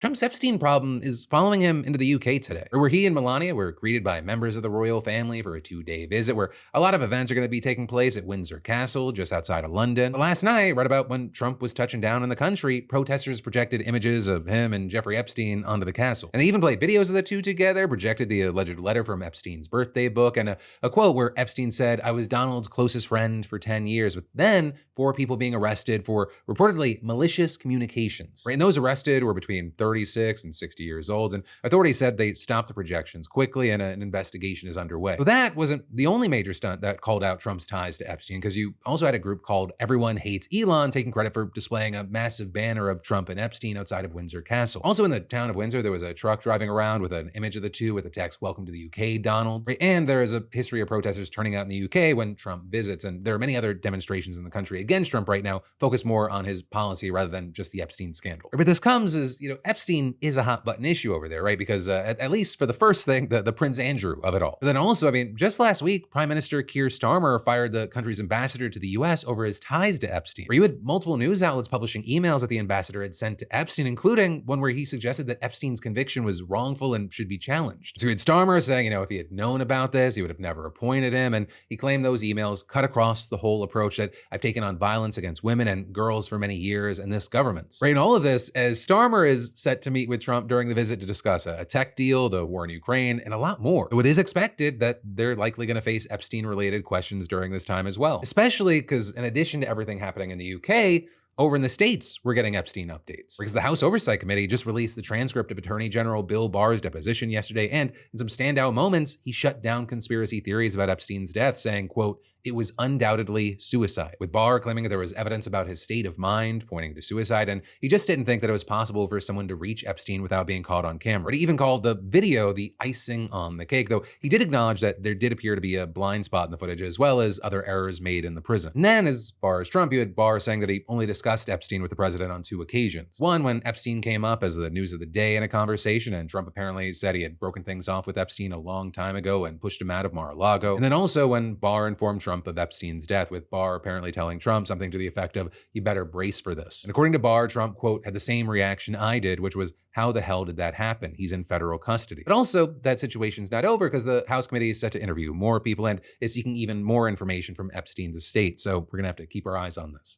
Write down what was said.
Trump's Epstein problem is following him into the UK today, where he and Melania were greeted by members of the royal family for a 2-day visit where a lot of events are going to be taking place at Windsor Castle, just outside of London. But last night, right about when Trump was touching down in the country, protesters projected images of him and Jeffrey Epstein onto the castle. And they even played videos of the two together, projected the alleged letter from Epstein's birthday book, and a quote where Epstein said, "I was Donald's closest friend for 10 years, with then 4 people being arrested for reportedly malicious communications." Right? And those arrested were between 36 and 60 years old, and authorities said they stopped the projections quickly and an investigation is underway. But that wasn't the only major stunt that called out Trump's ties to Epstein, because you also had a group called Everyone Hates Elon taking credit for displaying a massive banner of Trump and Epstein outside of Windsor Castle. Also in the town of Windsor, there was a truck driving around with an image of the two with the text, "Welcome to the UK, Donald." Right? And there is a history of protesters turning out in the UK when Trump visits, and there are many other demonstrations in the country against Trump right now, focused more on his policy rather than just the Epstein scandal. But this comes as, Epstein is a hot button issue over there, right? Because at least for the first thing, the Prince Andrew of it all. But then also, just last week, Prime Minister Keir Starmer fired the country's ambassador to the US over his ties to Epstein. Where you had multiple news outlets publishing emails that the ambassador had sent to Epstein, including one where he suggested that Epstein's conviction was wrongful and should be challenged. So you had Starmer saying, if he had known about this, he would have never appointed him. And he claimed those emails cut across the whole approach that I've taken on violence against women and girls for many years and this government's. Right, and all of this as Starmer is set to meet with Trump during the visit to discuss a tech deal, the war in Ukraine, and a lot more. So it is expected that they're likely going to face Epstein-related questions during this time as well, especially because in addition to everything happening in the UK, over in the States, we're getting Epstein updates. Because the House Oversight Committee just released the transcript of Attorney General Bill Barr's deposition yesterday, and in some standout moments, he shut down conspiracy theories about Epstein's death, saying, quote, "It was undoubtedly suicide," with Barr claiming that there was evidence about his state of mind pointing to suicide, and he just didn't think that it was possible for someone to reach Epstein without being caught on camera. He even called the video the icing on the cake, though he did acknowledge that there did appear to be a blind spot in the footage, as well as other errors made in the prison. And then, as far as Trump, you had Barr saying that he only discussed Epstein with the president on 2 occasions. One, when Epstein came up as the news of the day in a conversation, and Trump apparently said he had broken things off with Epstein a long time ago and pushed him out of Mar-a-Lago. And then also when Barr informed Trump of Epstein's death, with Barr apparently telling Trump something to the effect of, "You better brace for this." And according to Barr, Trump, quote, "had the same reaction I did, which was, how the hell did that happen? He's in federal custody." But also, that situation's not over because the House committee is set to interview more people and is seeking even more information from Epstein's estate. So we're gonna have to keep our eyes on this.